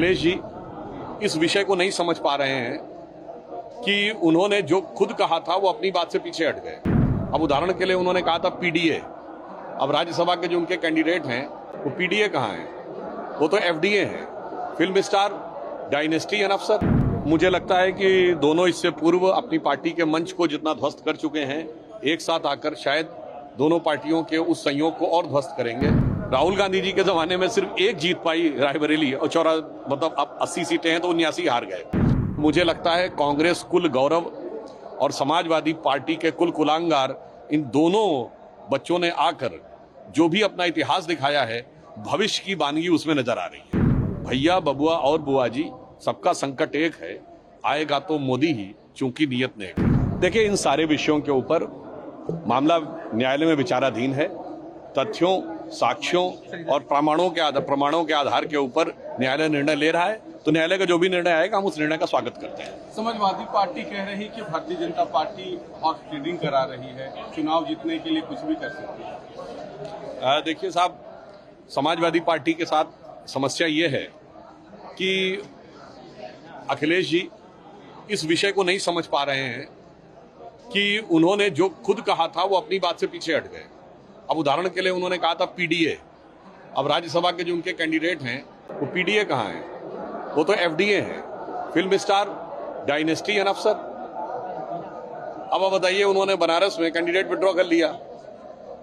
अखिलेश जी इस विषय को नहीं समझ पा रहे हैं कि उन्होंने जो खुद कहा था वो अपनी बात से पीछे हट गए। अब उदाहरण के लिए उन्होंने कहा था पीडीए, अब राज्यसभा के जो उनके कैंडिडेट हैं वो पीडीए कहाँ हैं? वो तो एफडीए हैं, फिल्म स्टार, डायनेस्टी एंड अफसर। मुझे लगता है कि दोनों इससे पूर्व अपनी पार्टी के मंच को जितना ध्वस्त कर चुके हैं, एक साथ आकर शायद दोनों पार्टियों के उस संयोग को और ध्वस्त करेंगे। राहुल गांधी जी के जमाने में सिर्फ एक जीत पाई रायबरेली और अब 80 सीटें हैं तो 79 हार गए। मुझे लगता है कांग्रेस कुल गौरव और समाजवादी पार्टी के कुल कुलांगार, इन दोनों बच्चों ने आकर जो भी अपना इतिहास दिखाया है, भविष्य की बानगी उसमें नजर आ रही है। भैया, बबुआ और बुआ जी, सबका संकट एक है, आएगा तो मोदी ही, चूंकि नियत नेक है। देखिए, इन सारे विषयों के ऊपर मामला न्यायालय में विचाराधीन है। तथ्यों, साक्ष्यों और प्रमाणों के आधार के ऊपर न्यायालय निर्णय ले रहा है, तो न्यायालय का जो भी निर्णय आएगा हम उस निर्णय का स्वागत करते हैं। समाजवादी पार्टी कह रही कि Bharatiya Janata party horse trading करा रही है, चुनाव जीतने के लिए कुछ भी कर सकती है। देखिए साहब, समाजवादी पार्टी के साथ समस्या ये है कि अखिलेश जी इस विषय को नहीं समझ पा रहे हैं कि उन्होंने जो खुद कहा था वो अपनी बात से पीछे हट गए। अब उदाहरण के लिए उन्होंने कहा था पीडीए, अब राज्यसभा के जो उनके कैंडिडेट हैं वो पीडीए कहाँ हैं? वो तो एफडीए हैं, फिल्म स्टार, डायनेस्टी एंड अफसर। अब आप बताइए, उन्होंने बनारस में कैंडिडेट विड्रॉ कर लिया।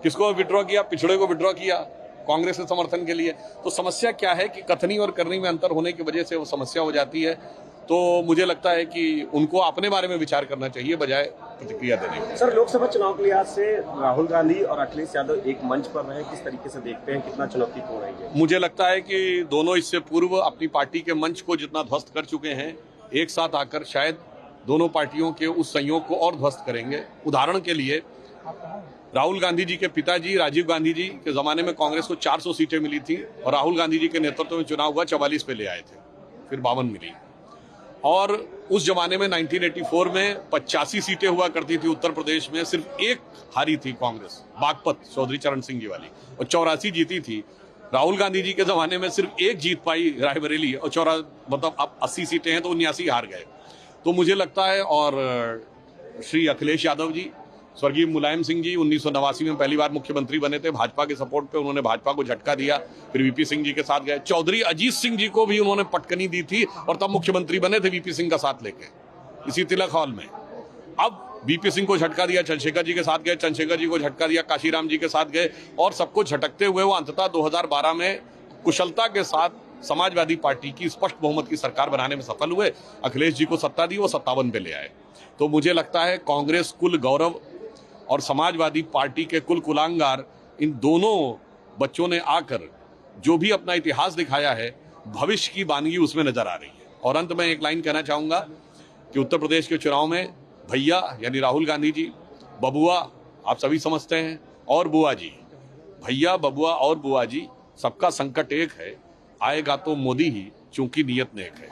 किसको विड्रॉ किया? पिछड़े को विड्रॉ किया, कांग्रेस के समर्थन के लिए। तो समस्या क्या है कि कथनी और करनी में अंतर होने की वजह से वो समस्या हो जाती है। तो मुझे लगता है कि उनको अपने बारे में विचार करना चाहिए बजाय प्रतिक्रिया देने के। सर, लोकसभा चुनाव के लिहाज से राहुल गांधी और अखिलेश यादव एक मंच पर रहे, किस तरीके से देखते हैं, कितना चुनौतीपूर्ण है ये? मुझे लगता है कि दोनों इससे पूर्व अपनी पार्टी के मंच को जितना ध्वस्त कर चुके हैं, एक साथ आकर शायद दोनों पार्टियों के उस संयोग को और ध्वस्त करेंगे। उदाहरण के लिए, राहुल गांधी जी के पिताजी राजीव गांधी जी के जमाने में कांग्रेस को 400 सीटें मिली थी और राहुल गांधी जी के नेतृत्व में चुनाव हुआ, 44 पे ले आए थे, फिर 52 मिली। और उस जमाने में 1984 में 85 सीटें हुआ करती थी उत्तर प्रदेश में, सिर्फ एक हारी थी कांग्रेस, बागपत, चौधरी चरण सिंह जी वाली, और 84 जीती थी। राहुल गांधी जी के जमाने में सिर्फ एक जीत पाई रायबरेली और अब 80 सीटें हैं तो 79 हार गए। तो मुझे लगता है, और श्री अखिलेश यादव जी, स्वर्गीय मुलायम सिंह जी 1989 में पहली बार मुख्यमंत्री बने थे, भाजपा के सपोर्ट पे उन्होंने भाजपा को झटका दिया, फिर वीपी सिंह जी के साथ गए। चौधरी अजीत सिंह जी को भी उन्होंने पटकनी दी थी और तब मुख्यमंत्री बने थे वीपी सिंह का साथ लेके, इसी तिलक हॉल में। अब वीपी सिंह को झटका दिया, चंद्रशेखर जी के साथ गए, चंद्रशेखर जी को झटका दिया, काशीराम जी के साथ गए, और सबको झटकते हुए वो अंततः 2012 में कुशलता के साथ समाजवादी पार्टी की स्पष्ट बहुमत की सरकार बनाने में सफल हुए। अखिलेश जी को सत्ता दी, वो 57 पे ले आए। तो मुझे लगता है कांग्रेस कुल गौरव और समाजवादी पार्टी के कुल कुलांगार, इन दोनों बच्चों ने आकर जो भी अपना इतिहास दिखाया है, भविष्य की बानगी उसमें नजर आ रही है। और अंत में एक लाइन कहना चाहूंगा कि उत्तर प्रदेश के चुनाव में भैया यानी राहुल गांधी जी, बबुआ आप सभी समझते हैं, और बुआ जी, भैया, बबुआ और बुआ जी, सबका संकट एक है, आएगा तो मोदी ही, चूंकि नियत नेक है।